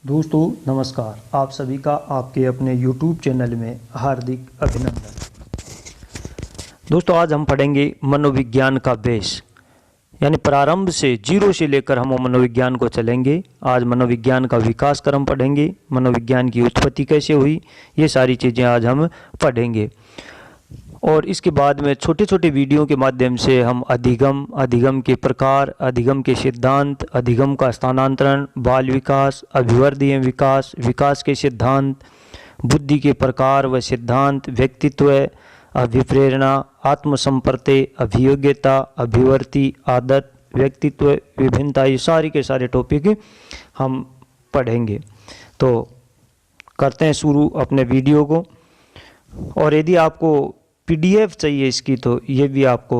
दोस्तों नमस्कार। आप सभी का आपके अपने YouTube चैनल में हार्दिक अभिनंदन। दोस्तों आज हम पढ़ेंगे मनोविज्ञान का बेस, यानी प्रारंभ से जीरो से लेकर हम मनोविज्ञान को चलेंगे। आज मनोविज्ञान का विकास क्रम पढ़ेंगे, मनोविज्ञान की उत्पत्ति कैसे हुई, ये सारी चीज़ें आज हम पढ़ेंगे। और इसके बाद में छोटे छोटे वीडियो के माध्यम से हम अधिगम के प्रकार, अधिगम के सिद्धांत, अधिगम का स्थानांतरण, बाल विकास, अभिवृद्धि एवं विकास, विकास के सिद्धांत, बुद्धि के प्रकार व सिद्धांत, व्यक्तित्व, अभिप्रेरणा, आत्मसंपर्ते, अभियोग्यता, अभिवर्ती, आदत, व्यक्तित्व, विभिन्नता, ये सारे के सारे टॉपिक हम पढ़ेंगे। तो करते हैं शुरू अपने वीडियो को। और यदि आपको PDF चाहिए इसकी तो ये भी आपको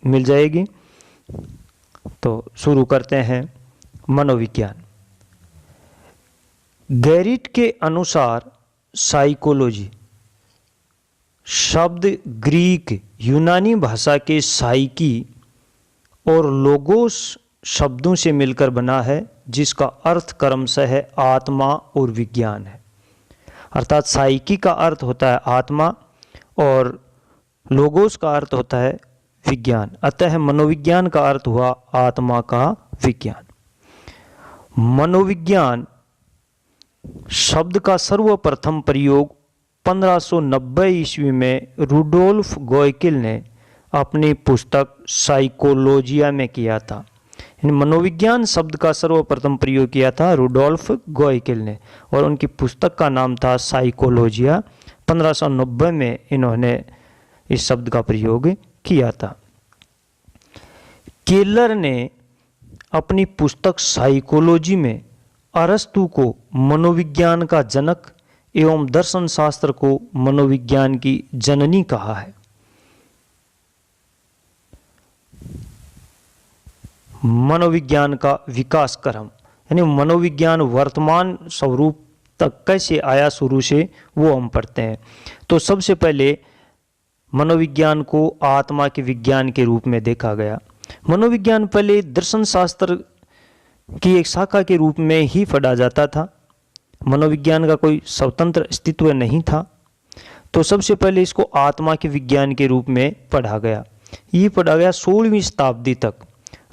मिल जाएगी। तो शुरू करते हैं। मनोविज्ञान। गैरिट के अनुसार साइकोलॉजी शब्द ग्रीक यूनानी भाषा के साइकी और लोगोस शब्दों से मिलकर बना है, जिसका अर्थ क्रमशः आत्मा और विज्ञान है। अर्थात साइकी का अर्थ होता है आत्मा और लोगोस का अर्थ होता है विज्ञान। अतः मनोविज्ञान का अर्थ हुआ आत्मा का विज्ञान। मनोविज्ञान शब्द का सर्वप्रथम प्रयोग 1590 ईस्वी में रुडोल्फ गोयकिल ने अपनी पुस्तक साइकोलॉजिया में किया था। मनोविज्ञान शब्द का सर्वप्रथम प्रयोग किया था रुडोल्फ गोयकिल ने, और उनकी पुस्तक का नाम था साइकोलॉजिया। 1590 में इन्होंने इस शब्द का प्रयोग किया था। केलर ने अपनी पुस्तक साइकोलॉजी में अरस्तु को मनोविज्ञान का जनक एवं दर्शन शास्त्र को मनोविज्ञान की जननी कहा है। मनोविज्ञान का विकास क्रम, यानी मनोविज्ञान वर्तमान स्वरूप तक कैसे आया शुरू से, वो हम पढ़ते हैं। तो सबसे पहले मनोविज्ञान को आत्मा के विज्ञान के रूप में देखा गया। मनोविज्ञान पहले दर्शन शास्त्र की एक शाखा के रूप में ही पढ़ा जाता था। मनोविज्ञान का कोई स्वतंत्र अस्तित्व नहीं था। तो सबसे पहले इसको आत्मा के विज्ञान के रूप में पढ़ा गया। ये पढ़ा गया 16वीं शताब्दी तक।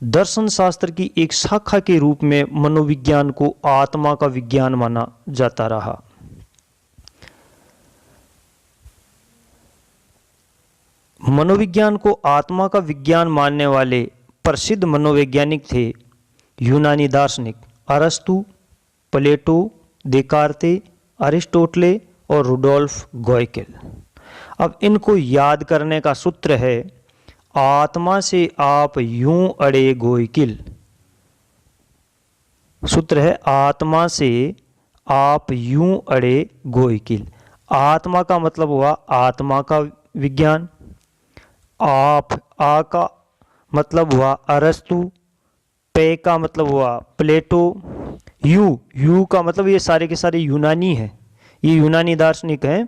दर्शन शास्त्र की एक शाखा के रूप में मनोविज्ञान को आत्मा का विज्ञान माना जाता रहा। मनोविज्ञान को आत्मा का विज्ञान मानने वाले प्रसिद्ध मनोवैज्ञानिक थे यूनानी दार्शनिक अरस्तु, प्लेटो, देकार्ते, अरिस्टोटले और रुडोल्फ गोयकिल। अब इनको याद करने का सूत्र है आत्मा से आप यूं अड़े गोयकिल। सूत्र है आत्मा से आप यूं अड़े गोयकिल। आत्मा का मतलब हुआ आत्मा का विज्ञान, आप आ का मतलब हुआ अरस्तु, पे का मतलब हुआ प्लेटो, यू का मतलब ये सारे के सारे यूनानी हैं, ये यूनानी दार्शनिक हैं।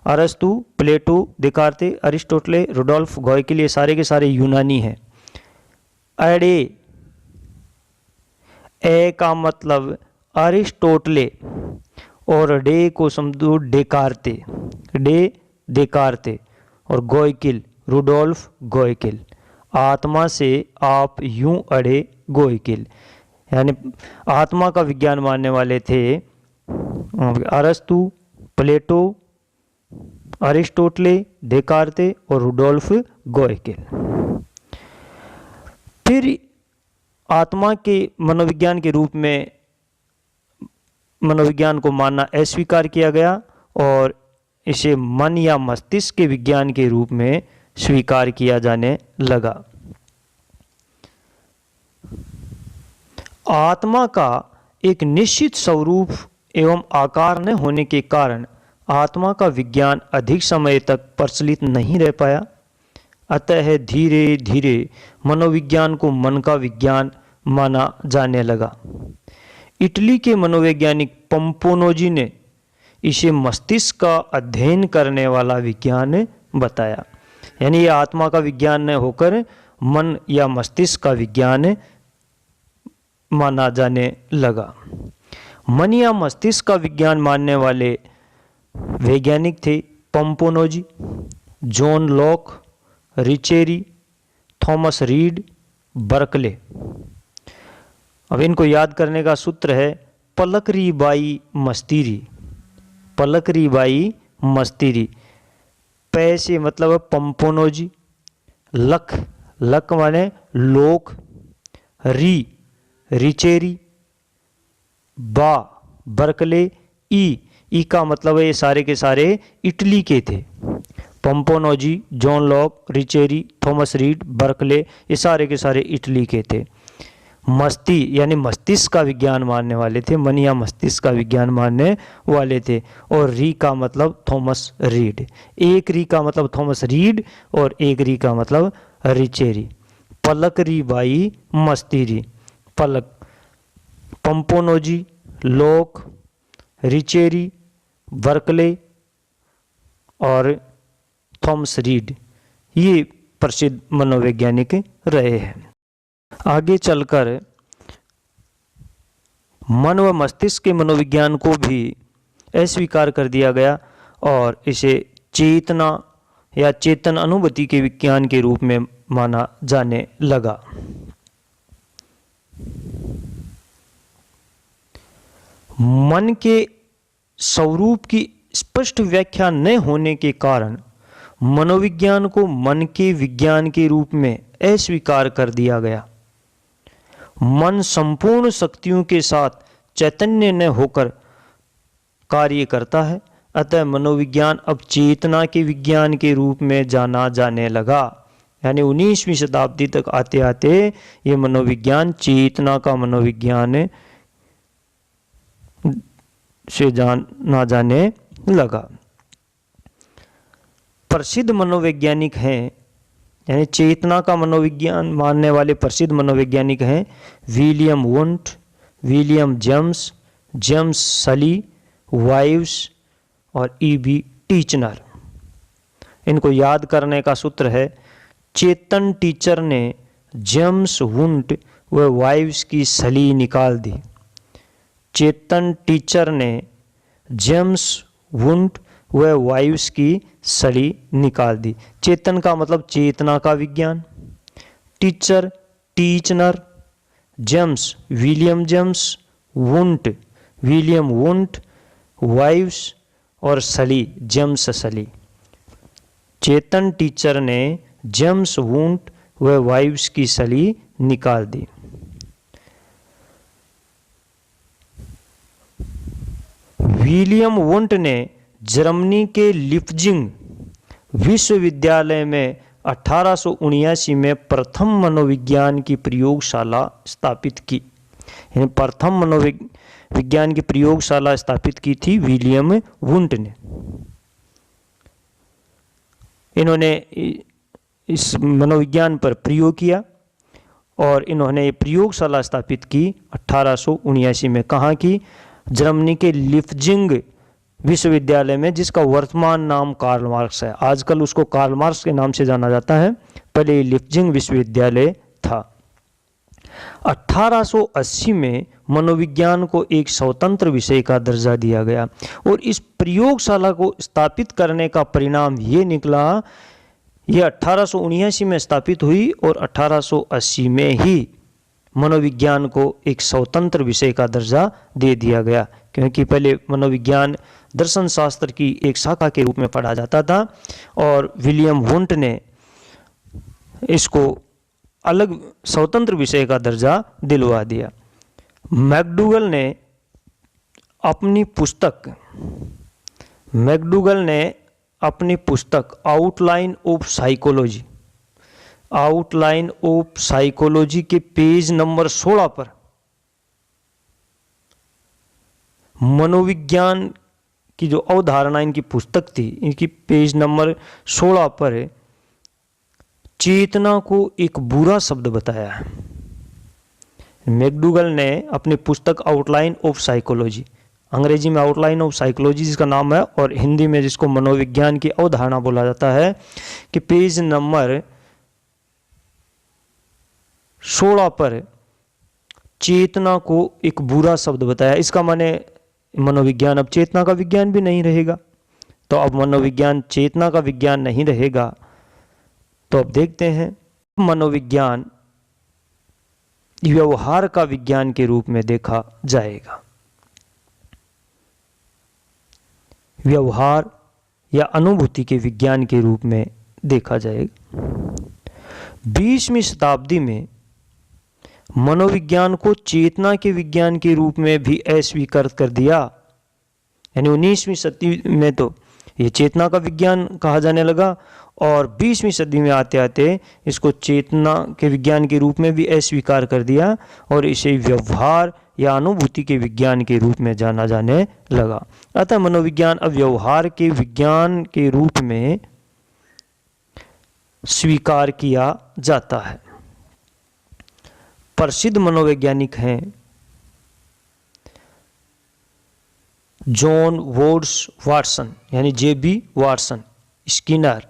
अरस्तु, प्लेटो, देकार्ते, अरिस्टोटले, रुडोल्फ गोयकिल, ये सारे के सारे यूनानी हैं। अड़े, ए का मतलब अरिस्टोटले और डे को समझो डेकार्ते, देकार्ते और गोयकिल रुडोल्फ गोयकिल। आत्मा से आप यूं अड़े गोयकिल, यानी आत्मा का विज्ञान मानने वाले थे अरस्तु, प्लेटो, अरिस्टोटले, देकार्ते और रुडोल्फ गोयकिल। फिर आत्मा के मनोविज्ञान के रूप में मनोविज्ञान को मानना अस्वीकार किया गया और इसे मन या मस्तिष्क के विज्ञान के रूप में स्वीकार किया जाने लगा। आत्मा का एक निश्चित स्वरूप एवं आकार न होने के कारण आत्मा का विज्ञान अधिक समय तक प्रचलित नहीं रह पाया। अतः धीरे धीरे मनोविज्ञान को मन का विज्ञान माना जाने लगा। इटली के मनोवैज्ञानिक पंपोनोजी ने इसे मस्तिष्क का अध्ययन करने वाला विज्ञान बताया, यानी ये आत्मा का विज्ञान न होकर मन या मस्तिष्क का विज्ञान माना जाने लगा। मन या मस्तिष्क का विज्ञान मानने वाले वैज्ञानिक थे पंपोनोजी, जॉन लॉक, रिचेरी, थॉमस रीड, बर्कले। अब इनको याद करने का सूत्र है पलकरी बाई मस्तीरी। पलकरी बाई मस्तीरी। पै से मतलब है पंपोनोजी, लक, लक माने लोक, रिचेरी, बा बर्कले, ई का मतलब है ये सारे के सारे इटली के थे। पंपोनोजी, जॉन लॉक, रिचेरी, थॉमस रीड, बर्कले, ये सारे के सारे इटली के थे। मस्ती यानी मस्तिष्क का विज्ञान मानने वाले थे, मन या मस्तिष्क का विज्ञान मानने वाले थे। और री का मतलब थॉमस रीड। एक री का मतलब थॉमस रीड और एक री का मतलब रिचेरी। पलक री बाई मस्तीरी। पलक पंपोनोजी, लॉक, रिचेरी, बर्कले और थॉमस रीड ये प्रसिद्ध मनोवैज्ञानिक रहे हैं। आगे चलकर मन व मस्तिष्क के मनोविज्ञान को भी अस्वीकार कर दिया गया और इसे चेतना या चेतन अनुभूति के विज्ञान के रूप में माना जाने लगा। मन के स्वरूप की स्पष्ट व्याख्या न होने के कारण मनोविज्ञान को मन के विज्ञान के रूप में अस्वीकार कर दिया गया। मन संपूर्ण शक्तियों के साथ चैतन्य न होकर कार्य करता है, अतः मनोविज्ञान अब चेतना के विज्ञान के रूप में जाना जाने लगा। यानी 19वीं शताब्दी तक आते आते ये मनोविज्ञान चेतना का मनोविज्ञान से जाना जाने लगा। प्रसिद्ध मनोवैज्ञानिक हैं यानी चेतना का मनोविज्ञान मानने वाले प्रसिद्ध मनोवैज्ञानिक हैं William Wundt, William James, James सली, वाइव्स और ई.बी. टीचनर। इनको याद करने का सूत्र है चेतन टीचर ने जेम्स वुंट व वाइव्स की सली निकाल दी। चेतन टीचर ने जेम्स वुंट व वाइव्स की सली निकाल दी। चेतन का मतलब चेतना का विज्ञान, Titchener Titchener, James William James, Wundt William Wundt, Vives और सली जेम्स सली। चेतन टीचर ने जेम्स वुंट व वाइव्स की सली निकाल दी। विलियम वुंट ने जर्मनी के लिप्जिंग विश्वविद्यालय में 1879 में प्रथम मनोविज्ञान की प्रयोगशाला स्थापित की। यानी प्रथम मनोविज्ञान की प्रयोगशाला स्थापित की थी विलियम वुंट ने। इन्होंने इस मनोविज्ञान पर प्रयोग किया और इन्होंने प्रयोगशाला स्थापित की 1879 में। कहाँ की? जर्मनी के लिप्जिंग विश्वविद्यालय में, जिसका वर्तमान नाम कार्ल मार्क्स है। आजकल उसको कार्ल मार्क्स के नाम से जाना जाता है, पहले लिप्जिंग विश्वविद्यालय था। 1880 में मनोविज्ञान को एक स्वतंत्र विषय का दर्जा दिया गया और इस प्रयोगशाला को स्थापित करने का परिणाम ये निकला। ये 1879 में स्थापित हुई और 1880 में ही मनोविज्ञान को एक स्वतंत्र विषय का दर्जा दे दिया गया, क्योंकि पहले मनोविज्ञान दर्शन शास्त्र की एक शाखा के रूप में पढ़ा जाता था और विलियम वुंट ने इसको अलग स्वतंत्र विषय का दर्जा दिलवा दिया। मैकडूगल ने अपनी पुस्तक आउटलाइन ऑफ साइकोलॉजी के पेज नंबर 16 पर मनोविज्ञान की जो अवधारणा इनकी पुस्तक थी, इनकी पेज नंबर 16 पर चेतना को एक बुरा शब्द बताया है। मैकडूगल ने अपनी पुस्तक आउटलाइन ऑफ साइकोलॉजी, अंग्रेजी में आउटलाइन ऑफ साइकोलॉजी जिसका नाम है और हिंदी में जिसको मनोविज्ञान की अवधारणा बोला जाता है, कि पेज नंबर 16 पर चेतना को एक बुरा शब्द बताया। इसका माने मनोविज्ञान अब चेतना का विज्ञान भी नहीं रहेगा। तो अब मनोविज्ञान चेतना का विज्ञान नहीं रहेगा। तो अब देखते हैं मनोविज्ञान व्यवहार का विज्ञान के रूप में देखा जाएगा। व्यवहार या अनुभूति के विज्ञान के रूप में देखा जाएगा। 20वीं शताब्दी में मनोविज्ञान को चेतना के विज्ञान के रूप में भी अस्वीकार कर दिया। यानी 19वीं सदी में तो ये चेतना का विज्ञान कहा जाने लगा और 20वीं सदी में आते आते इसको चेतना के विज्ञान के रूप में भी अस्वीकार कर दिया और इसे व्यवहार या अनुभूति के विज्ञान के रूप में जाना जाने लगा। अतः मनोविज्ञान अब व्यवहार के विज्ञान के रूप में स्वीकार किया जाता है। प्रसिद्ध मनोवैज्ञानिक हैं जॉन वोर्ड्स वाटसन यानी JB Watson, Skinner,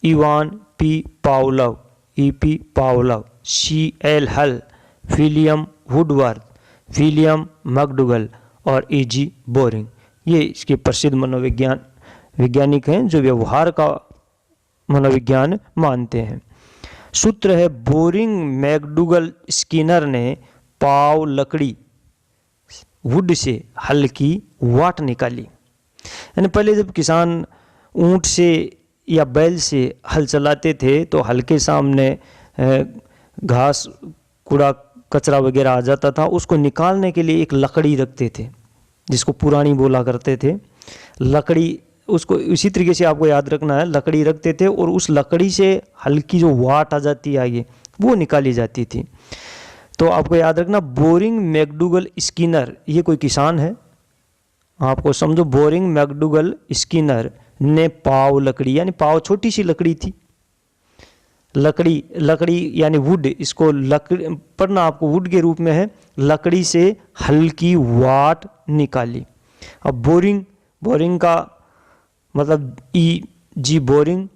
Ivan P Pavlov, IP Pavlov, CL Hull, William Woodworth, William McDougall और एजी बोरिंग। ये इसके प्रसिद्ध वैज्ञानिक हैं जो व्यवहार का मनोविज्ञान मानते हैं। सूत्र है बोरिंग मैकडूगल स्किनर ने पाव लकड़ी वुड से हल की वाट निकाली। यानी पहले जब किसान ऊंट से या बैल से हल चलाते थे तो हल के सामने घास कूड़ा कचरा वगैरह आ जाता था, उसको निकालने के लिए एक लकड़ी रखते थे जिसको पुरानी बोला करते थे। लकड़ी उसको इसी तरीके से आपको याद रखना है, लकड़ी रखते थे और उस लकड़ी से हल्की जो वाट आ जाती है आगे वो निकाली जाती थी। तो आपको याद रखना बोरिंग मैकडूगल स्किनर ये कोई किसान है, आपको समझो। बोरिंग मैकडूगल स्किनर ने पाव लकड़ी यानी पाव छोटी सी लकड़ी थी, लकड़ी यानी वुड, इसको लकड़ी पढ़ना आपको वुड के रूप में है, लकड़ी से हल्की वाट निकाली। अब बोरिंग का मतलब E G Boring,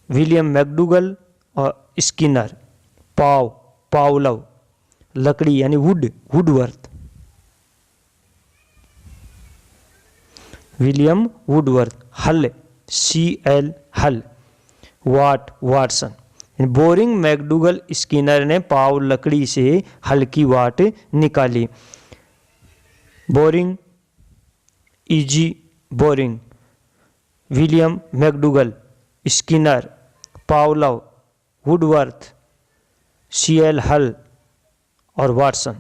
William McDougall और स्किनर, पावलोव, लकड़ी यानी Woodworth, William Woodworth, Hull CL Hull, Watson. Boring McDougall Skinner ने पाव लकड़ी से हल्की वाट निकाली। Boring, E G Boring, William McDougall, Skinner, Pavlov, Woodworth, CL Hull और वाटसन,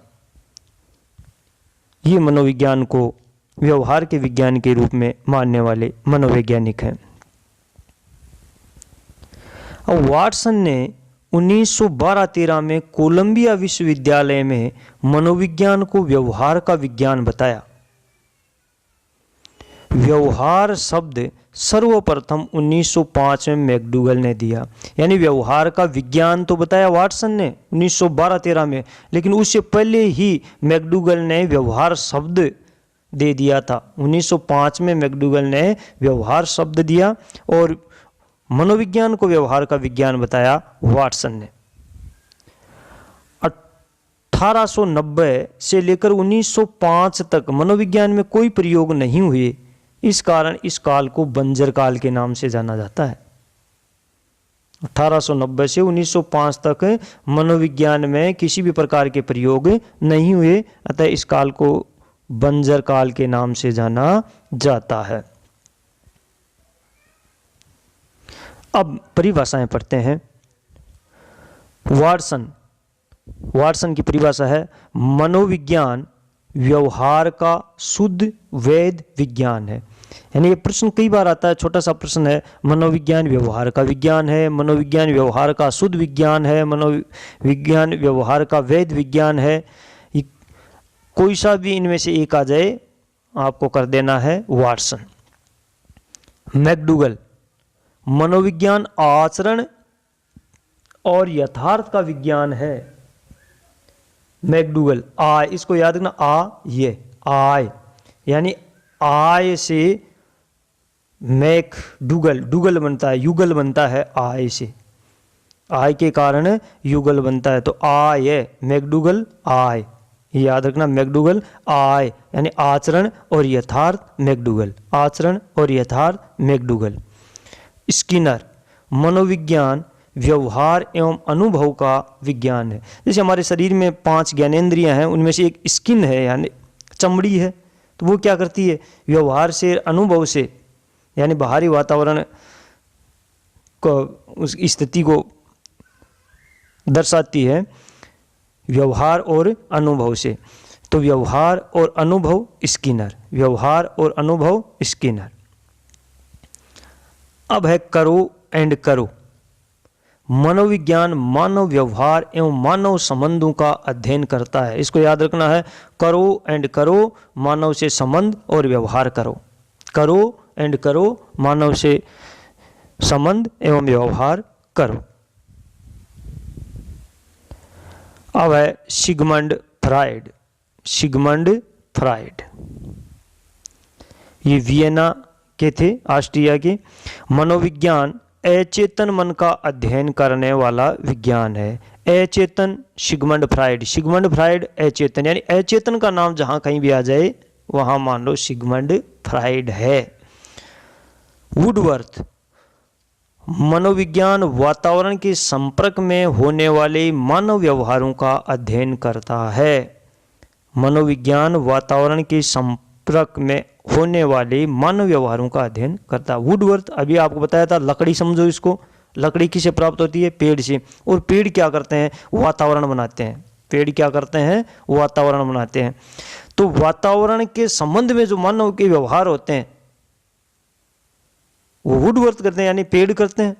ये मनोविज्ञान को व्यवहार के विज्ञान के रूप में मानने वाले मनोवैज्ञानिक हैं। और वाटसन ने 1912-13 में कोलंबिया विश्वविद्यालय में मनोविज्ञान को व्यवहार का विज्ञान बताया। व्यवहार शब्द सर्वप्रथम 1905 में मैकडूगल ने दिया। यानी व्यवहार का विज्ञान तो बताया वाटसन ने 1912-13 में, लेकिन उससे पहले ही मैकडूगल ने व्यवहार शब्द दे दिया था। 1905 में मैकडूगल ने व्यवहार शब्द दिया और मनोविज्ञान को व्यवहार का विज्ञान बताया वाटसन ने। 1890 से लेकर 1905 तक मनोविज्ञान में कोई प्रयोग नहीं हुए, इस कारण इस काल को बंजर काल के नाम से जाना जाता है। 1890 से 1905 तक मनोविज्ञान में किसी भी प्रकार के प्रयोग नहीं हुए, अतः इस काल को बंजर काल के नाम से जाना जाता है। अब परिभाषाएं पढ़ते हैं। वाटसन की परिभाषा है मनोविज्ञान व्यवहार का शुद्ध वैध विज्ञान है। यानी ये प्रश्न कई बार आता है, छोटा सा प्रश्न है, मनोविज्ञान व्यवहार का विज्ञान है, मनोविज्ञान व्यवहार का शुद्ध विज्ञान है, मनोविज्ञान व्यवहार का वैध विज्ञान है। कोई सा भी इनमें से एक आ जाए आपको कर देना है वाटसन। मैकडूगल मनोविज्ञान आचरण और यथार्थ का विज्ञान है। मैकडूगल इसको याद रखना, ये आय यानी आय से मैकडूगल बनता है, युगल बनता है आय से। आय के कारण युगल बनता है। तो आय, मैकडूगल आय, याद रखना, मैकडूगल आय यानी आचरण और यथार्थ मैकडूगल, आचरण और यथार्थ मैकडूगल। स्किनर, मनोविज्ञान व्यवहार एवं अनुभव का विज्ञान है। जैसे हमारे शरीर में 5 ज्ञानेंद्रियां हैं, उनमें से एक स्किन है यानी चमड़ी है, तो वो क्या करती है, व्यवहार से, अनुभव से यानी बाहरी वातावरण को, उस स्थिति को दर्शाती है व्यवहार और अनुभव से। तो व्यवहार और अनुभव स्किनर, व्यवहार और अनुभव स्किनर। अब है करो एंड करो, मनोविज्ञान मानव व्यवहार एवं मानव संबंधों का अध्ययन करता है। इसको याद रखना है, करो एंड करो, मानव से संबंध और व्यवहार करो, करो एंड करो, मानव से संबंध एवं व्यवहार करो। अब है सिगमंड फ्राइड, सिगमंड फ्राइड, ये वियना के थे, ऑस्ट्रिया के। मनोविज्ञान अचेतन मन का अध्ययन करने वाला विज्ञान है। अचेतन, सिगमंड फ्राइड, सिगमंड फ्राइड अचेतन, यानी अचेतन का नाम जहां कहीं भी आ जाए वहां मान लो सिगमंड फ्राइड है। वुडवर्थ, मनोविज्ञान वातावरण के संपर्क में होने वाले मानव व्यवहारों का अध्ययन करता है। मनोविज्ञान वातावरण के संपर्क में होने वाले मानव व्यवहारों का अध्ययन करता है। वुडवर्थ, अभी आपको बताया था, लकड़ी समझो इसको, लकड़ी किससे प्राप्त होती है, पेड़ से, और पेड़ क्या करते हैं, वातावरण बनाते हैं, पेड़ क्या करते हैं, वातावरण बनाते हैं। तो वातावरण के संबंध में जो मानव के व्यवहार होते हैं वो वुडवर्थ करते हैं, यानी पेड़ करते हैं।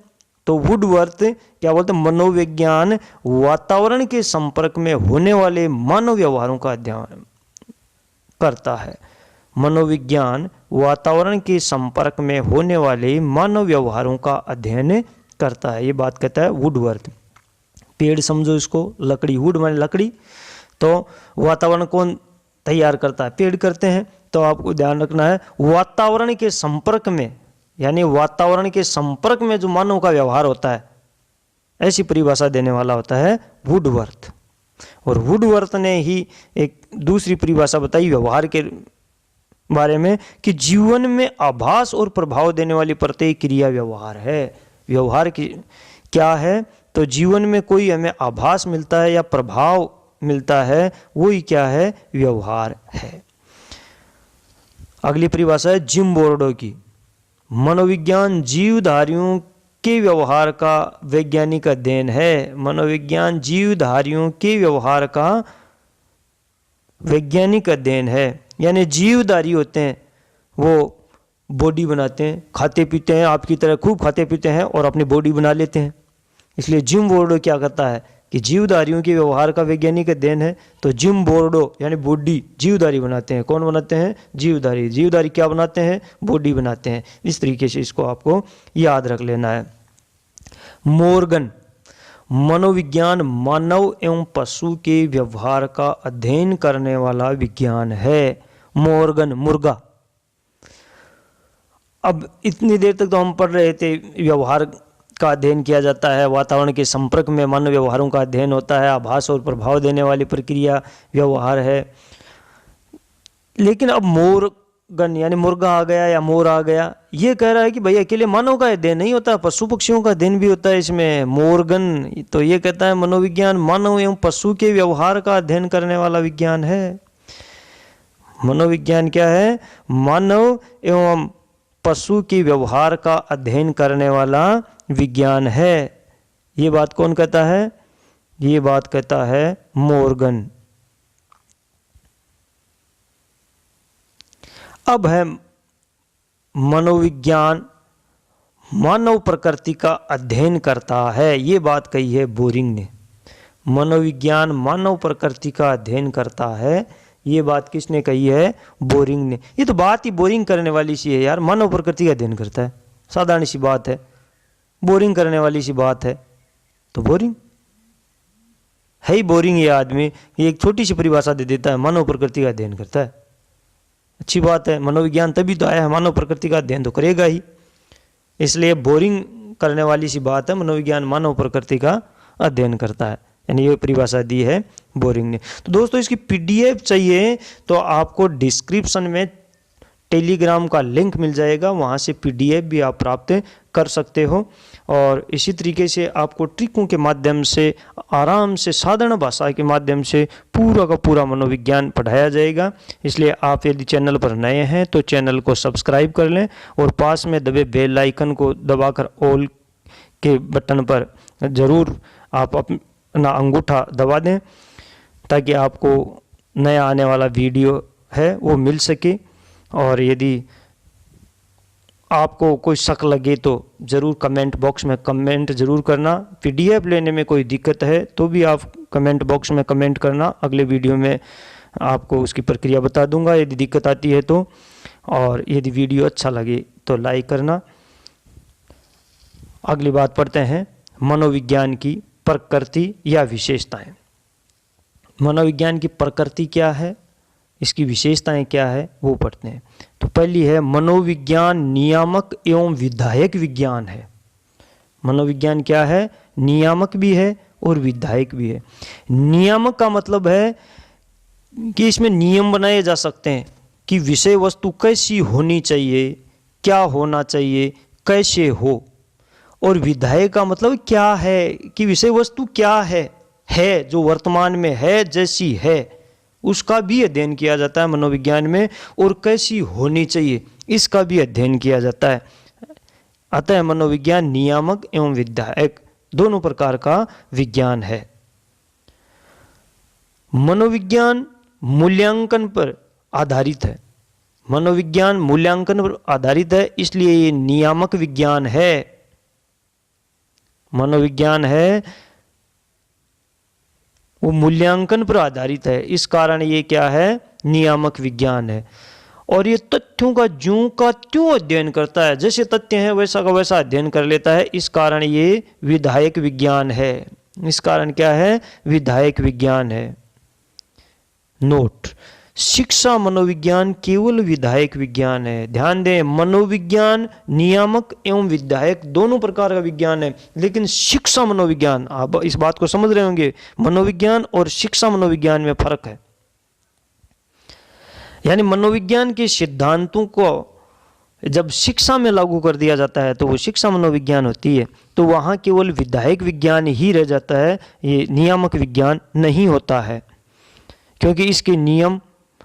तो वुडवर्थ क्या बोलते हैं, मनोविज्ञान वातावरण के संपर्क में होने वाले मानव व्यवहारों का अध्ययन करता है। मनोविज्ञान वातावरण के संपर्क में होने वाले मानव व्यवहारों का अध्ययन करता है, ये बात कहता है वुडवर्थ। पेड़ समझो इसको, लकड़ी, वुड माने लकड़ी, तो वातावरण कौन तैयार करता है, पेड़ करते हैं। तो आपको ध्यान रखना है, वातावरण के संपर्क में, यानी वातावरण के संपर्क में जो मानव का व्यवहार होता है, ऐसी परिभाषा देने वाला होता है वुडवर्थ। और वुडवर्थ ने ही एक दूसरी परिभाषा बताई व्यवहार के बारे में कि जीवन में आभास और प्रभाव देने वाली प्रत्येक क्रिया व्यवहार है। व्यवहार की क्या है, तो जीवन में कोई हमें आभास मिलता है या प्रभाव मिलता है, वही क्या है, व्यवहार है। अगली परिभाषा है जिम बोर्डो की, मनोविज्ञान जीवधारियों के व्यवहार का वैज्ञानिक अध्ययन है। मनोविज्ञान जीवधारियों के व्यवहार का वैज्ञानिक अध्ययन है, यानी जीवधारी होते हैं वो बॉडी बनाते हैं, खाते पीते हैं, आपकी तरह खूब खाते पीते हैं और अपनी बॉडी बना लेते हैं। इसलिए जिम बोर्डो क्या करता है कि जीवधारियों के व्यवहार का वैज्ञानिक अध्ययन है। तो जिम बोर्डो यानी बॉडी, जीवधारी बनाते हैं। कौन बनाते हैं, जीवधारी। जीवधारी क्या बनाते हैं, बॉडी बनाते हैं। इस तरीके से इसको आपको याद रख लेना है। मॉर्गन, मनोविज्ञान मानव एवं पशु के व्यवहार का अध्ययन करने वाला विज्ञान है। मॉर्गन, मुर्गा। अब इतनी देर तक तो हम पढ़ रहे थे व्यवहार का अध्ययन किया जाता है, वातावरण के संपर्क में मानव व्यवहारों का अध्ययन होता है, आभास और प्रभाव देने वाली प्रक्रिया व्यवहार है। लेकिन अब मॉर्गन यानी मुर्गा आ गया या मोर आ गया, ये कह रहा है कि भाई अकेले मानव का अध्ययन नहीं होता, पशु पक्षियों का अध्ययन भी होता है इसमें। मॉर्गन तो ये कहता है मनोविज्ञान मानव एवं पशु के व्यवहार का अध्ययन करने वाला विज्ञान है। मनोविज्ञान क्या है, मानव एवं पशु के व्यवहार का अध्ययन करने वाला विज्ञान है। ये बात कौन कहता है, ये बात कहता है मॉर्गन। अब है मनोविज्ञान मानव प्रकृति का अध्ययन करता है, ये बात कही है बोरिंग ने। मनोविज्ञान मानव प्रकृति का अध्ययन करता है, ये बात किसने कही है, बोरिंग ने। ये तो बात ही बोरिंग करने वाली सी है यार, मानव प्रकृति का अध्ययन करता है, साधारण सी बात है, बोरिंग करने वाली सी बात है। तो बोरिंग है ही, बोरिंग ये आदमी, ये एक छोटी सी परिभाषा दे देता है, मानव प्रकृति का अध्ययन करता है। अच्छी बात है, मनोविज्ञान तभी तो आया है, मानव प्रकृति का अध्ययन तो करेगा ही। इसलिए बोरिंग करने वाली सी बात है। मनोविज्ञान मानव प्रकृति का अध्ययन करता है, यानी ये परिभाषा दी है बोरिंग ने। तो दोस्तों इसकी पीडीएफ चाहिए तो आपको डिस्क्रिप्शन में टेलीग्राम का लिंक मिल जाएगा, वहाँ से पीडीएफ भी आप प्राप्त कर सकते हो। और इसी तरीके से आपको ट्रिकों के माध्यम से आराम से साधारण भाषा के माध्यम से पूरा का पूरा मनोविज्ञान पढ़ाया जाएगा। इसलिए आप यदि चैनल पर नए हैं तो चैनल को सब्सक्राइब कर लें और पास में दबे बेल आइकन को दबाकर ऑल के बटन पर ज़रूर आप अपना अंगूठा दबा दें, ताकि आपको नया आने वाला वीडियो है वो मिल सके। और यदि आपको कोई शक लगे तो ज़रूर कमेंट बॉक्स में कमेंट ज़रूर करना। पीडीएफ लेने में कोई दिक्कत है तो भी आप कमेंट बॉक्स में कमेंट करना, अगले वीडियो में आपको उसकी प्रक्रिया बता दूंगा यदि दिक्कत आती है तो। और यदि वीडियो अच्छा लगे तो लाइक करना। अगली बात पढ़ते हैं मनोविज्ञान की प्रकृति या विशेषताएं। मनोविज्ञान की प्रकृति क्या है, इसकी विशेषताएं क्या है वो पढ़ते हैं। तो पहली है मनोविज्ञान नियामक एवं विधायक विज्ञान है। मनोविज्ञान क्या है, नियामक भी है और विधायक भी है। नियामक का मतलब है कि इसमें नियम बनाए जा सकते हैं कि विषय वस्तु कैसी होनी चाहिए, क्या होना चाहिए, कैसे हो। और विधायक का मतलब क्या है कि विषय वस्तु क्या है जो वर्तमान में है, जैसी है, उसका भी अध्ययन किया जाता है मनोविज्ञान में। और कैसी होनी चाहिए इसका भी अध्ययन किया जाता है। अतः मनोविज्ञान नियामक एवं विधायक दोनों प्रकार का विज्ञान है। मनोविज्ञान मूल्यांकन पर आधारित है। मनोविज्ञान मूल्यांकन पर आधारित है, इसलिए ये नियामक विज्ञान है। मनोविज्ञान है वो मूल्यांकन पर आधारित है, इस कारण ये क्या है, नियामक विज्ञान है। और ये तथ्यों का ज्यों का त्यों अध्ययन करता है, जैसे तथ्य हैं वैसा का वैसा अध्ययन कर लेता है, इस कारण ये विधायक विज्ञान है। इस कारण क्या है, विधायक विज्ञान है। नोट, शिक्षा मनोविज्ञान केवल विधायक विज्ञान है। ध्यान दें, मनोविज्ञान नियामक एवं विधायक दोनों प्रकार का विज्ञान है, लेकिन शिक्षा मनोविज्ञान, आप इस बात को समझ रहे होंगे, मनोविज्ञान और शिक्षा मनोविज्ञान में फर्क है। यानी मनोविज्ञान के सिद्धांतों को जब शिक्षा में लागू कर दिया जाता है तो वो शिक्षा मनोविज्ञान होती है। तो वहाँ केवल विधायक विज्ञान ही रह जाता है, ये नियामक विज्ञान नहीं होता है, क्योंकि इसके नियम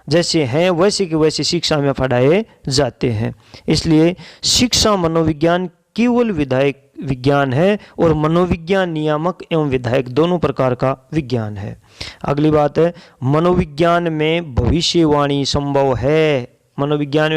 जैसे हैं वैसे के वैसे शिक्षा में पढ़ाए जाते हैं। इसलिए शिक्षा मनोविज्ञान केवल विधायक विज्ञान है और मनोविज्ञान नियामक एवं विधायक दोनों प्रकार का विज्ञान है। अगली बात है मनोविज्ञान में भविष्यवाणी संभव है। मनोविज्ञान